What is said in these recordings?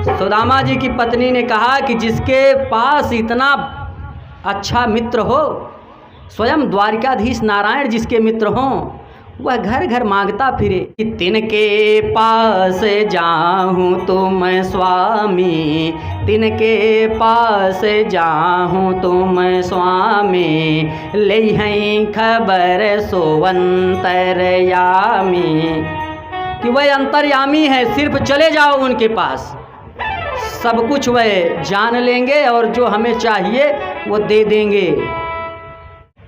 सुदामा जी की पत्नी ने कहा कि जिसके पास इतना अच्छा मित्र हो, स्वयं द्वारिकाधीश नारायण जिसके मित्र हों, वह घर घर मांगता फिरे कि तिनके पास जाऊँ तो मैं स्वामी, तिनके पास जाऊँ तो मैं स्वामी, ले हैं खबर सो अंतरयामी, कि वह अंतर्यामी है, सिर्फ चले जाओ उनके पास, सब कुछ वह जान लेंगे और जो हमें चाहिए वो दे देंगे।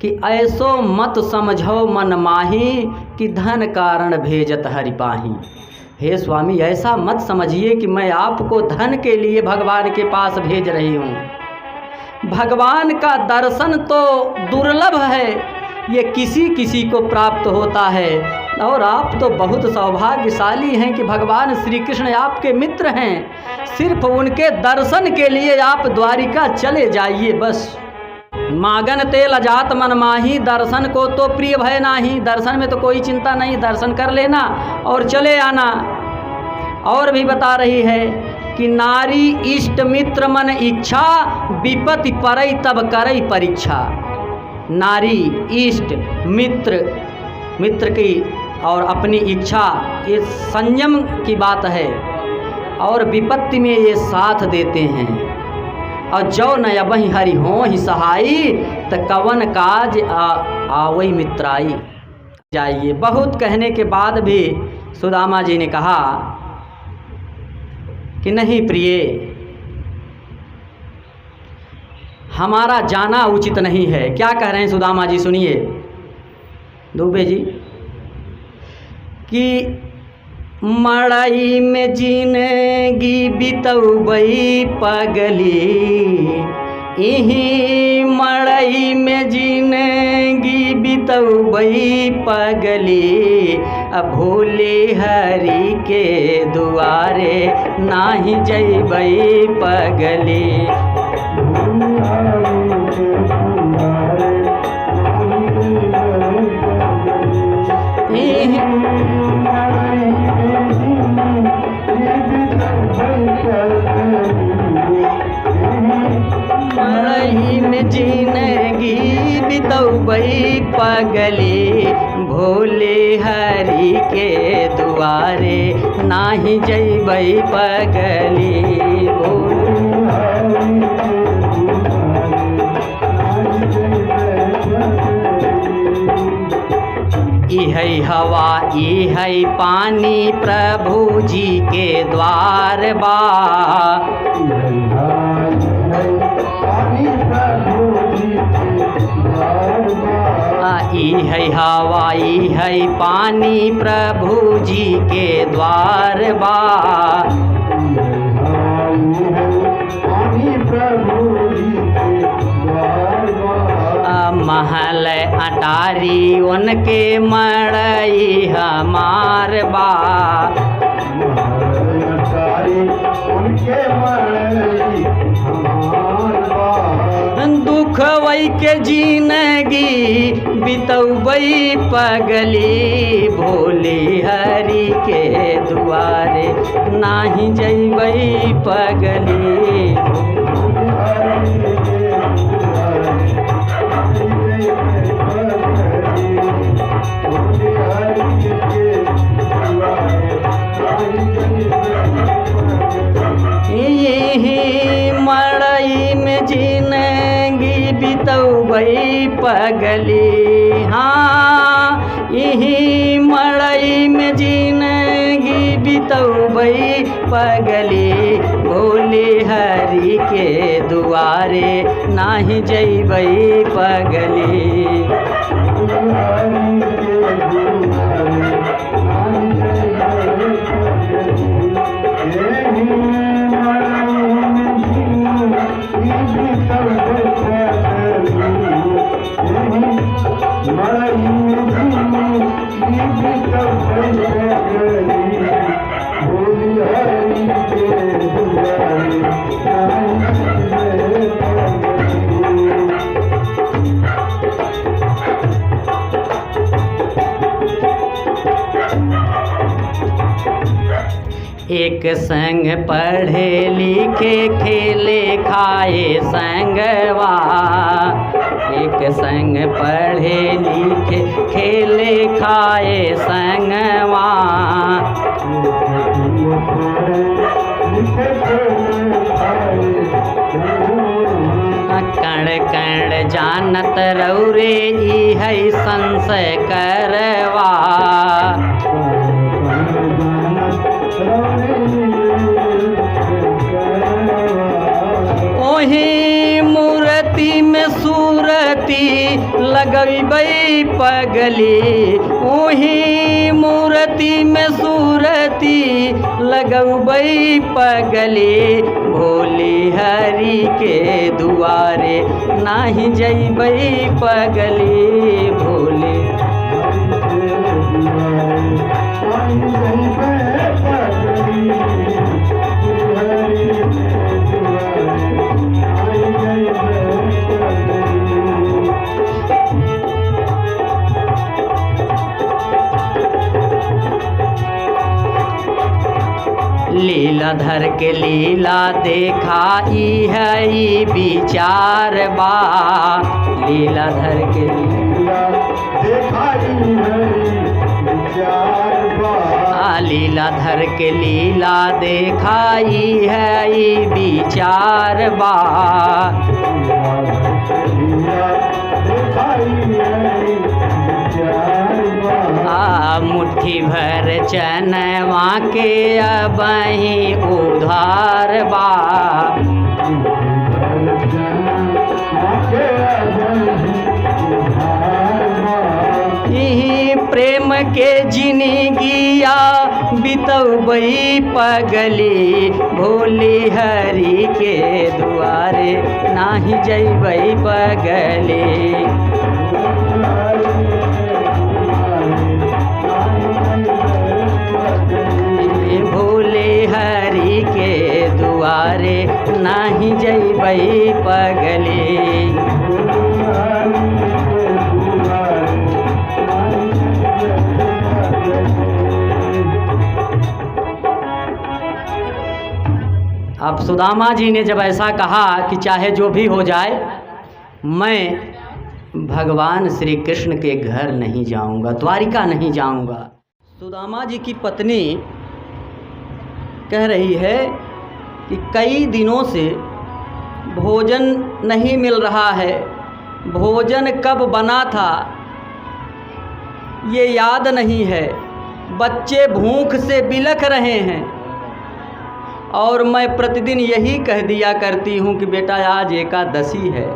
कि ऐसो मत समझो मन माही, कि धन कारण भेजत हरि पाही। हे स्वामी, ऐसा मत समझिए कि मैं आपको धन के लिए भगवान के पास भेज रही हूँ। भगवान का दर्शन तो दुर्लभ है, ये किसी किसी को प्राप्त होता है, और आप तो बहुत सौभाग्यशाली हैं कि भगवान श्री कृष्ण आपके मित्र हैं। सिर्फ उनके दर्शन के लिए आप द्वारिका चले जाइए बस। मागन तेल अजात मन माही, दर्शन को तो प्रिय भय नाही। दर्शन में तो कोई चिंता नहीं, दर्शन कर लेना और चले आना। और भी बता रही है कि नारी इष्ट मित्र मन इच्छा, विपत्ति परई तब करई परीक्षा। नारी इष्ट मित्र की और अपनी इच्छा, ये संयम की बात है, और विपत्ति में ये साथ देते हैं। और जो न अबहि हरि हों ही सहाई, त कवन काज आवई मित्राई। जाइए। बहुत कहने के बाद भी सुदामा जी ने कहा कि नहीं प्रिय, हमारा जाना उचित नहीं है। क्या कह रहे हैं सुदामा जी, सुनिए दुबे जी, कि मड़ई में जिंदगी बितौबई पगली, इही मड़ई में जिंदगी बितौबई पगली, अब भोले हरि के दुआरे नाही जइबई पगली। मड़ई में जिंदगी बितौबई पगली, भोले हरि के दुआरे नाही जइबई पगली। इहै हवा इहै पानी, प्रभु जी के द्वार बा। इहै हवा इहै पानी, प्रभु जी के द्वार बा। महल अटारी उनके मड़ई हमार बा। दुख वही के जिंदगी बितौबई पगली, भोले हरि के दुआरे नाही जइबई पगली। मड़ई में जिंदगी बितौबई पगली, हाँ यही मड़ई में जिंदगी बितौबई पगली, भोले हरि के दुआरे नाही जइबई पगली। एक संग पढ़े लिखे खेले खाए संगवा, एक संग पढ़े लिखे खेले खाए संगवा। कण कण जानत रौरे ई है संशय करवा। ओही मूर्ति में सूरती लगबै पगली, ओही मूर्ति में सूरती लगबै पगली। भोली हरि के दुआरे नाही जइबै पगली, भोले लीलाधर के लीला देखा ई है ई विचार बा, लीलाधर के लीला देखा ई है ई विचार बा। लीलाधर के लीला देखा ई है ई विचार बा। मुट्ठी भर चनवा के अबही उधार बा, यही प्रेम के जिंदगिया बितौबै पगली। भोली हरि के दुआरे नाही जइबै पगली, भोले हरि के दुआरे नाही जइबै पगली। अब सुदामा जी ने जब ऐसा कहा कि चाहे जो भी हो जाए मैं भगवान श्री कृष्ण के घर नहीं जाऊंगा, द्वारिका नहीं जाऊंगा। सुदामा जी की पत्नी कह रही है कि कई दिनों से भोजन नहीं मिल रहा है, भोजन कब बना था ये याद नहीं है, बच्चे भूख से बिलख रहे हैं और मैं प्रतिदिन यही कह दिया करती हूँ कि बेटा आज एकादशी है,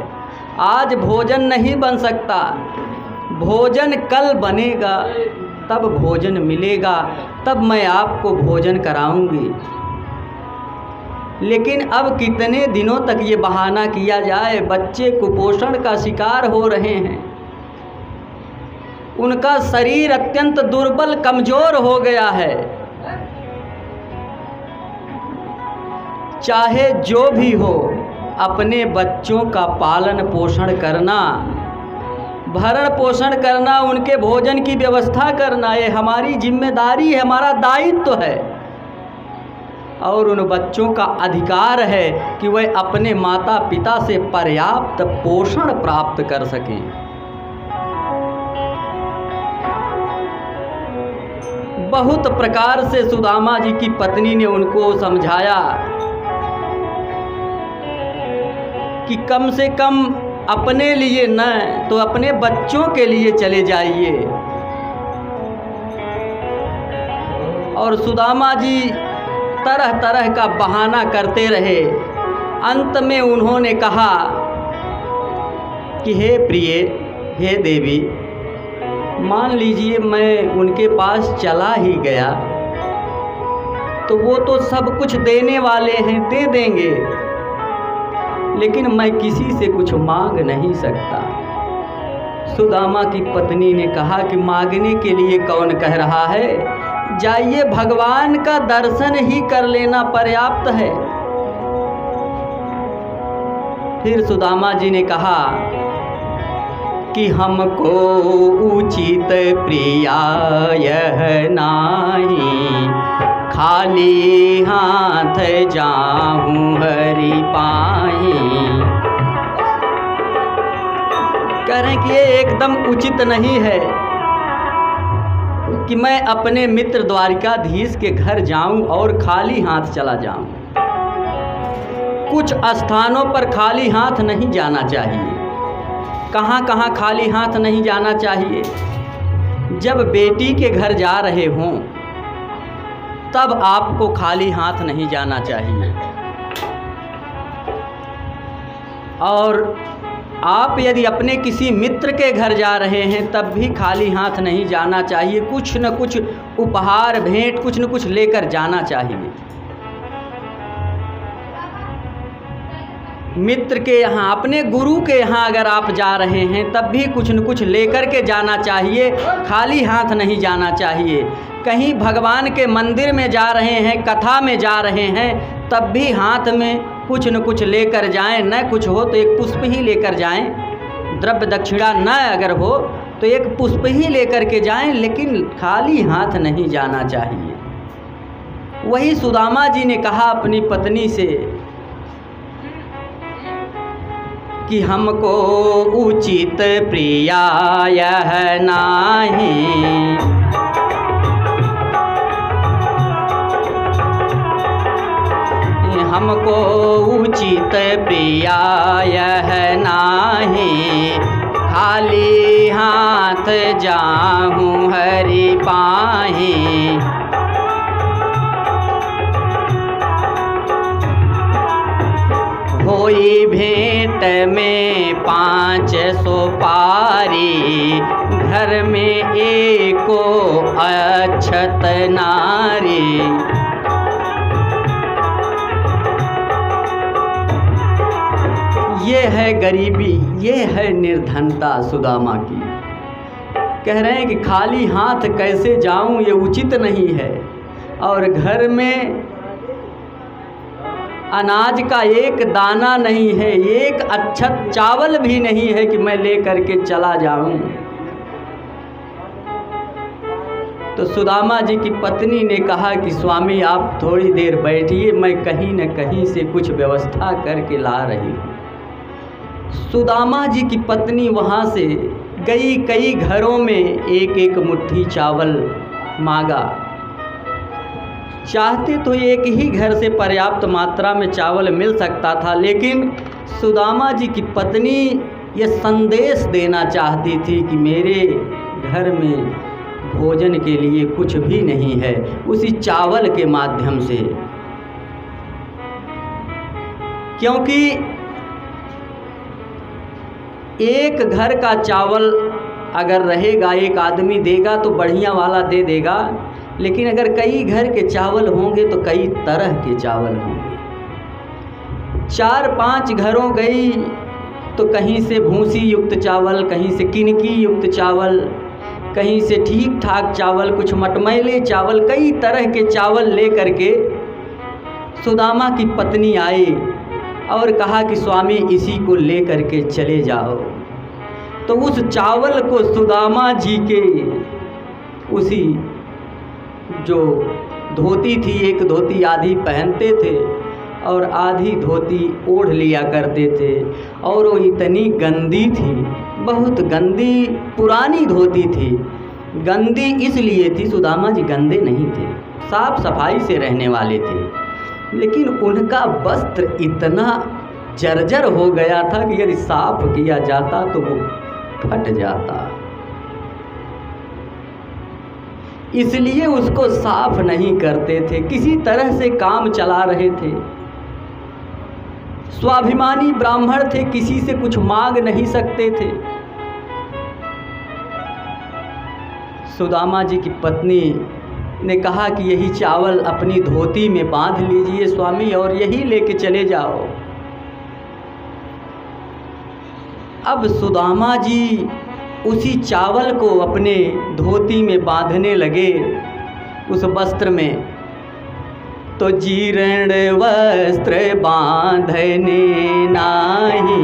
आज भोजन नहीं बन सकता, भोजन कल बनेगा, तब भोजन मिलेगा, तब मैं आपको भोजन कराऊंगी। लेकिन अब कितने दिनों तक ये बहाना किया जाए, बच्चे कुपोषण का शिकार हो रहे हैं, उनका शरीर अत्यंत दुर्बल कमज़ोर हो गया है। चाहे जो भी हो अपने बच्चों का पालन पोषण करना, भरण पोषण करना, उनके भोजन की व्यवस्था करना, ये हमारी जिम्मेदारी है, हमारा दायित्व है और उन बच्चों का अधिकार है कि वह अपने माता पिता से पर्याप्त पोषण प्राप्त कर सकें। बहुत प्रकार से सुदामा जी की पत्नी ने उनको समझाया कि कम से कम अपने लिए न तो अपने बच्चों के लिए चले जाइए। और सुदामा जी तरह तरह का बहाना करते रहे। अंत में उन्होंने कहा कि हे प्रिय, हे देवी, मान लीजिए मैं उनके पास चला ही गया तो वो तो सब कुछ देने वाले हैं, दे देंगे, लेकिन मैं किसी से कुछ मांग नहीं सकता। सुदामा की पत्नी ने कहा कि मांगने के लिए कौन कह रहा है, जाइए भगवान का दर्शन ही कर लेना पर्याप्त है। फिर सुदामा जी ने कहा कि हमको उचित प्रिया यह नाही, खाली हाथ जाऊं हरि पाई। कह रहे हैं कि ये एकदम उचित नहीं है कि मैं अपने मित्र द्वारिकाधीश के घर जाऊं और खाली हाथ चला जाऊं। कुछ स्थानों पर खाली हाथ नहीं जाना चाहिए। कहाँ कहाँ खाली हाथ नहीं जाना चाहिए? जब बेटी के घर जा रहे हों तब आपको खाली हाथ नहीं जाना चाहिए। और आप यदि अपने किसी मित्र के घर जा रहे हैं तब भी खाली हाथ नहीं जाना चाहिए। कुछ न कुछ उपहार भेंट कुछ न कुछ लेकर जाना चाहिए। मित्र के यहाँ, अपने गुरु के यहाँ अगर आप जा रहे हैं तब भी कुछ न कुछ लेकर के जाना चाहिए, खाली हाथ नहीं जाना चाहिए। कहीं भगवान के मंदिर में जा रहे हैं, कथा में जा रहे हैं, तब भी हाथ में कुछ न कुछ लेकर जाएं। न कुछ हो तो एक पुष्प ही लेकर जाएं। द्रव्य दक्षिणा न अगर हो तो एक पुष्प ही लेकर के जाएं, लेकिन खाली हाथ नहीं जाना चाहिए। वही सुदामा जी ने कहा अपनी पत्नी से कि हमको उचित प्रिया यह नाही, हमको उचित प्रिया यह नाही, खाली हाथ जाऊं हरि पाही। होई भेंट में 500 पारी, घर में एको अक्षत नारी। ये है गरीबी, ये है निर्धनता सुदामा की। कह रहे हैं कि खाली हाथ कैसे जाऊं, ये उचित नहीं है। और घर में अनाज का एक दाना नहीं है, एक अक्षत चावल भी नहीं है कि मैं ले करके चला जाऊं। तो सुदामा जी की पत्नी ने कहा कि स्वामी आप थोड़ी देर बैठिए, मैं कहीं न कहीं से कुछ व्यवस्था करके ला रही हूँ। सुदामा जी की पत्नी वहाँ से गई, कई घरों में एक एक मुट्ठी चावल मांगा। चाहते तो एक ही घर से पर्याप्त मात्रा में चावल मिल सकता था, लेकिन सुदामा जी की पत्नी ये संदेश देना चाहती थी कि मेरे घर में भोजन के लिए कुछ भी नहीं है, उसी चावल के माध्यम से। क्योंकि एक घर का चावल अगर रहेगा, एक आदमी देगा तो बढ़िया वाला दे देगा, लेकिन अगर कई घर के चावल होंगे तो कई तरह के चावल होंगे। 4-5 घरों गई तो कहीं से भूसी युक्त चावल, कहीं से किनकी युक्त चावल, कहीं से ठीक ठाक चावल, कुछ मटमैले चावल, कई तरह के चावल ले करके सुदामा की पत्नी आई और कहा कि स्वामी इसी को ले करके चले जाओ। तो उस चावल को सुदामा जी के उसी जो धोती थी, एक धोती आधी पहनते थे और आधी धोती ओढ़ लिया करते थे, और वो इतनी गंदी थी, बहुत गंदी पुरानी धोती थी। गंदी इसलिए थी, सुदामा जी गंदे नहीं थे, साफ सफाई से रहने वाले थे, लेकिन उनका वस्त्र इतना जर्जर हो गया था कि यदि साफ किया जाता तो वो फट जाता, इसलिए उसको साफ नहीं करते थे, किसी तरह से काम चला रहे थे। स्वाभिमानी ब्राह्मण थे, किसी से कुछ मांग नहीं सकते थे। सुदामा जी की पत्नी ने कहा कि यही चावल अपनी धोती में बांध लीजिए स्वामी और यही लेके चले जाओ। अब सुदामा जी उसी चावल को अपने धोती में बांधने लगे, उस वस्त्र में। तो जीर्ण वस्त्र बांधने नाही,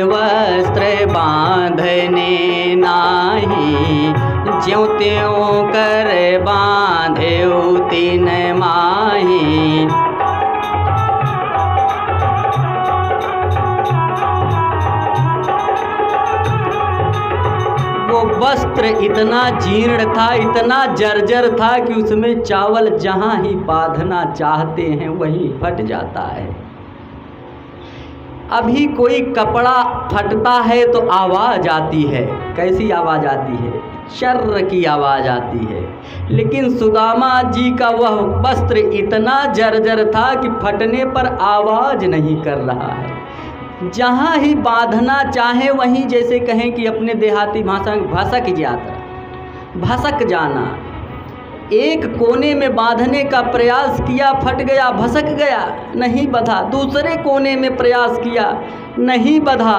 वस्त्र बांधने नाही, ज्यों त्यों कर बांधे तीन माही। वो वस्त्र इतना जीर्ण था, इतना जर्जर था कि उसमें चावल जहाँ ही बांधना चाहते हैं वहीं फट जाता है। अभी कोई कपड़ा फटता है तो आवाज़ आती है, कैसी आवाज़ आती है? शर्र की आवाज़ आती है। लेकिन सुदामा जी का वह वस्त्र इतना जर्जर था कि फटने पर आवाज़ नहीं कर रहा है। जहाँ ही बांधना चाहे वहीं, जैसे कहें कि अपने देहाती भाषा में भसक जाता, भसक जाना। एक कोने में बांधने का प्रयास किया, फट गया, भसक गया, नहीं बंधा। दूसरे कोने में प्रयास किया, नहीं बंधा।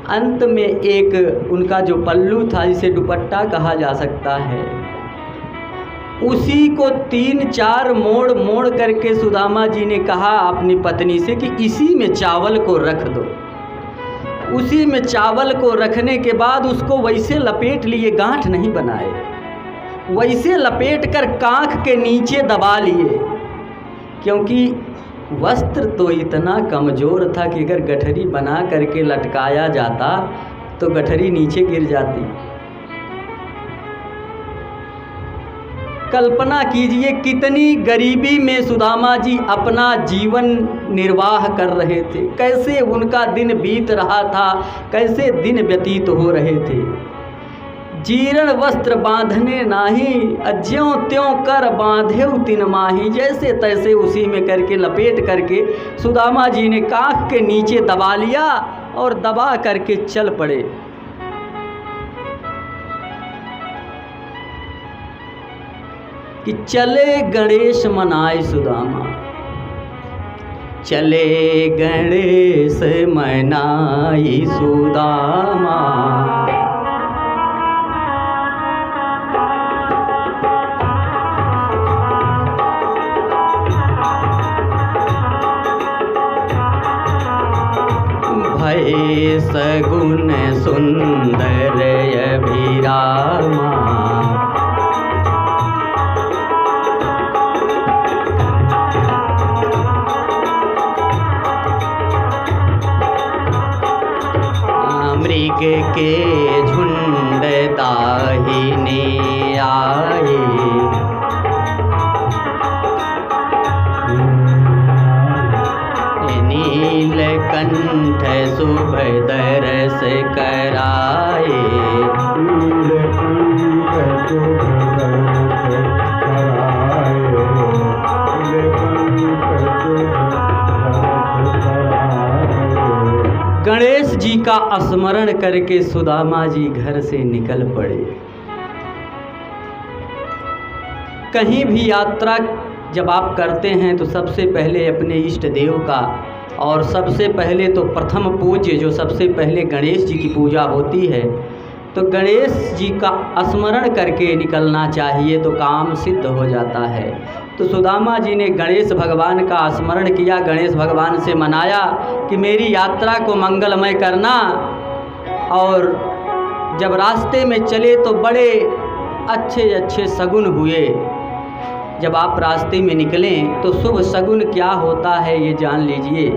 अंत में एक उनका जो पल्लू था, जिसे दुपट्टा कहा जा सकता है, उसी को 3-4 मोड़ मोड़ करके सुदामा जी ने कहा अपनी पत्नी से कि इसी में चावल को रख दो। उसी में चावल को रखने के बाद उसको वैसे लपेट लिए, गांठ नहीं बनाए, वैसे लपेट कर कांख के नीचे दबा लिए, क्योंकि वस्त्र तो इतना कमज़ोर था कि अगर गठरी बना करके लटकाया जाता तो गठरी नीचे गिर जाती। कल्पना कीजिए कितनी गरीबी में सुदामा जी अपना जीवन निर्वाह कर रहे थे, कैसे उनका दिन बीत रहा था, कैसे दिन व्यतीत हो रहे थे। जीर्ण वस्त्र बांधने नाही, ज्यों त्यों कर बांधे तीन माही। जैसे तैसे उसी में करके लपेट करके सुदामा जी ने कांख के नीचे दबा लिया और दबा करके चल पड़े। कि चले गणेश मनाए सुदामा, चले गणेश मनाई सुदामा। भय सगुन सुंदर अभिरामा, मृग के झुंड दाहिने आए, नीलकंठ शुभ दरस कराए। गणेश जी का स्मरण करके सुदामा जी घर से निकल पड़े। कहीं भी यात्रा जब आप करते हैं तो सबसे पहले अपने इष्ट देव का, और सबसे पहले तो प्रथम पूज्य जो सबसे पहले गणेश जी की पूजा होती है, तो गणेश जी का स्मरण करके निकलना चाहिए तो काम सिद्ध हो जाता है। तो सुदामा जी ने गणेश भगवान का स्मरण किया, गणेश भगवान से मनाया कि मेरी यात्रा को मंगलमय करना। और जब रास्ते में चले तो बड़े अच्छे अच्छे सगुन हुए। जब आप रास्ते में निकलें तो शुभ सगुन क्या होता है ये जान लीजिए।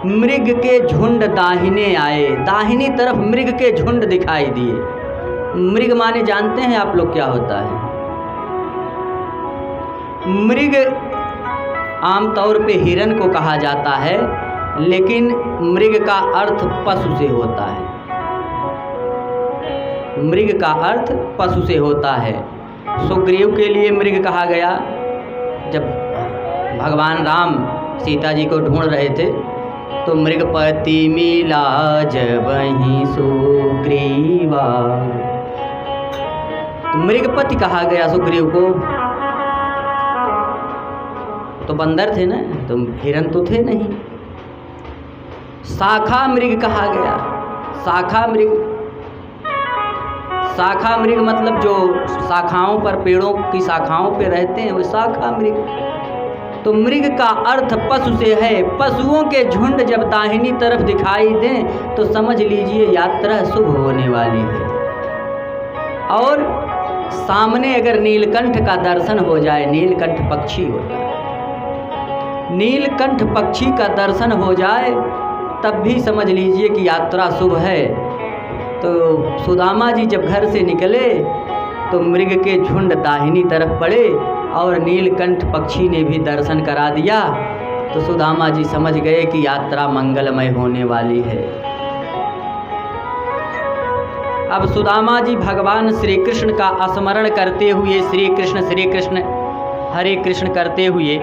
मृग के झुंड दाहिने आए, दाहिनी तरफ मृग के झुंड दिखाई दिए। मृग माने जानते हैं आप लोग क्या होता है? मृग आमतौर पे हिरन को कहा जाता है, लेकिन मृग का अर्थ पशु से होता है। मृग का अर्थ पशु से होता है। सुग्रीव के लिए मृग कहा गया। जब भगवान राम सीता जी को ढूंढ रहे थे तो मृगपति मिला जब वहीं सुग्रीवा, तो मृगपति कहा गया सुग्रीव को। तो बंदर थे ना, तो हिरन तो थे नहीं। शाखा मृग कहा गया। शाखा मृग, शाखा मृग मतलब जो शाखाओं पर, पेड़ों की शाखाओं पे रहते हैं, वो शाखा मृग। तो मृग का अर्थ पशु से है। पशुओं के झुंड जब दाहिनी तरफ दिखाई दें तो समझ लीजिए यात्रा शुभ होने वाली है। और सामने अगर नीलकंठ का दर्शन हो जाए, नीलकंठ पक्षी होता है, नीलकंठ पक्षी का दर्शन हो जाए तब भी समझ लीजिए कि यात्रा शुभ है। तो सुदामा जी जब घर से निकले तो मृग के झुंड दाहिनी तरफ पड़े और नीलकंठ पक्षी ने भी दर्शन करा दिया। तो सुदामा जी समझ गए कि यात्रा मंगलमय होने वाली है। अब सुदामा जी भगवान श्री कृष्ण का स्मरण करते हुए श्री कृष्ण हरे कृष्ण करते हुए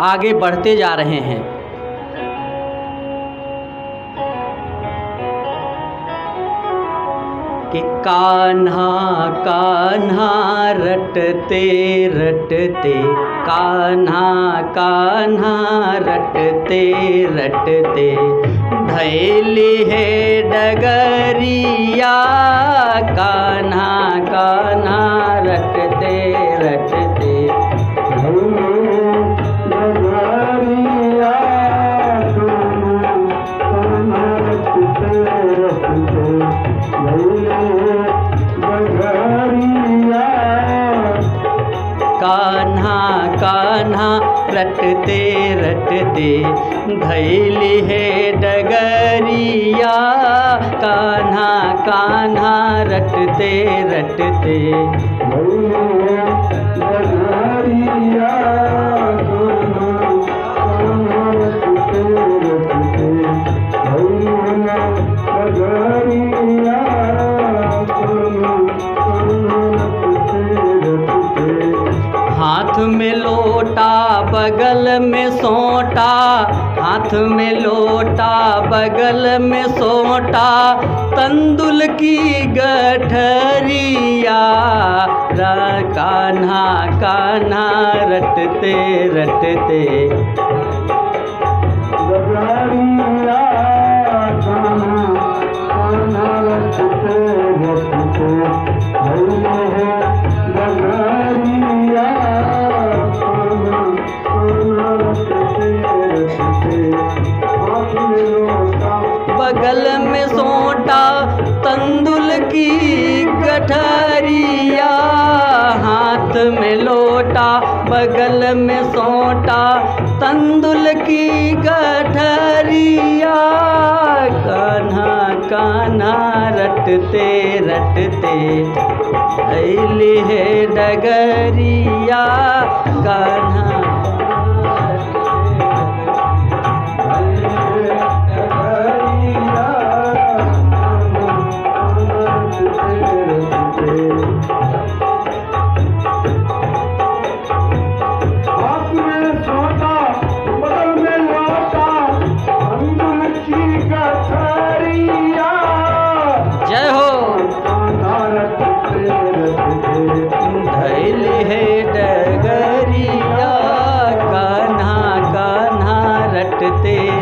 आगे बढ़ते जा रहे हैं। कि कान्हा कान्हा रटते रटते, कान्हा कान्हा रटते रटते, धैली है डगरिया, कान्हा कान्हा रटते रटते, कान्हा कान्हा रटते रटते, धैली है डगरिया, कान्हा कान्हा रटते रटते, हाथ में लोटा बगल में सोटा, हाथ में लोटा बगल में सोटा, तंदुल की गठरिया, कान्हा कान्हा रटते रटते, बगल में सोटा तंदुल की गठरिया, हाथ में लोटा बगल में सोटा तंदुल की गठरिया, कान्हा कान्हा रटते रटते, धैली है डगरिया, कान्हा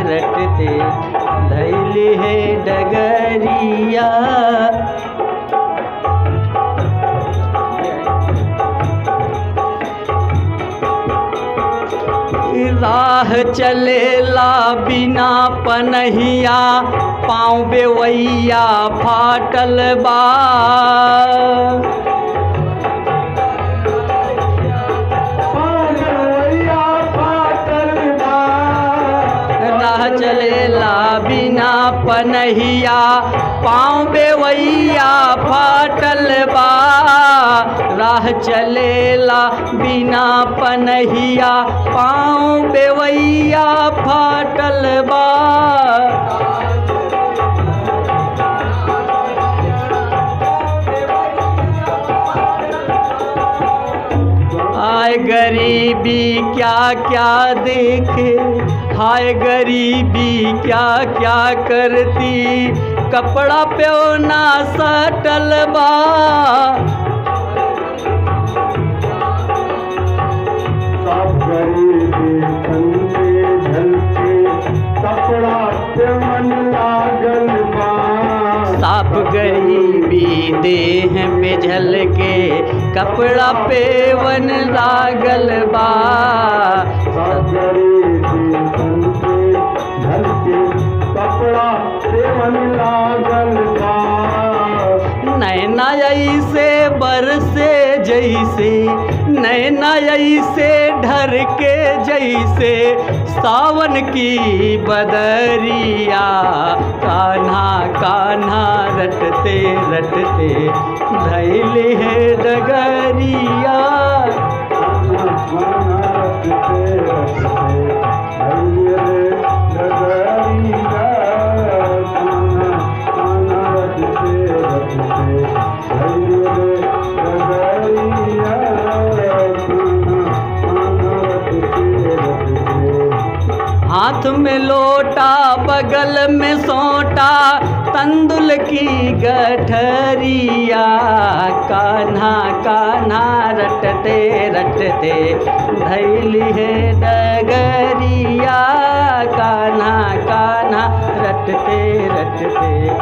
रटते, धैली है डगरिया। राह चलेला बिना पनहिया, पाँव बेवैया फाटल बा, चलेला बिना पनहिया, पाँव बेवैया फाटल बा, राह चलेला बिना पनहिया, पाँव बेवैया फाटल बा, हाय गरीबी क्या क्या देखे, हाय गरीबी क्या क्या करती, कपड़ा प्योना सटल बा, सब गरीबी कंधे झलके, कपड़ा प्योन लागल बा, साफ गरीबी देह में झलके, कपड़ा पेवन लागल बा। सागरे देखन से झलके कपड़ा पेवन लागल बा। नैना ऐसे बरसे जैसे, नैना ऐसे ढर के जैसे सावन की बदरिया। कान्हा कान्हा रटते रटते धैले है डगरिया। हाथ में लोटा बगल में सोटा तंदुल की गठरिया। कान्हा कान्हा रटते रटते धैली है डगरिया। कान्हा कान्हा रटते रटते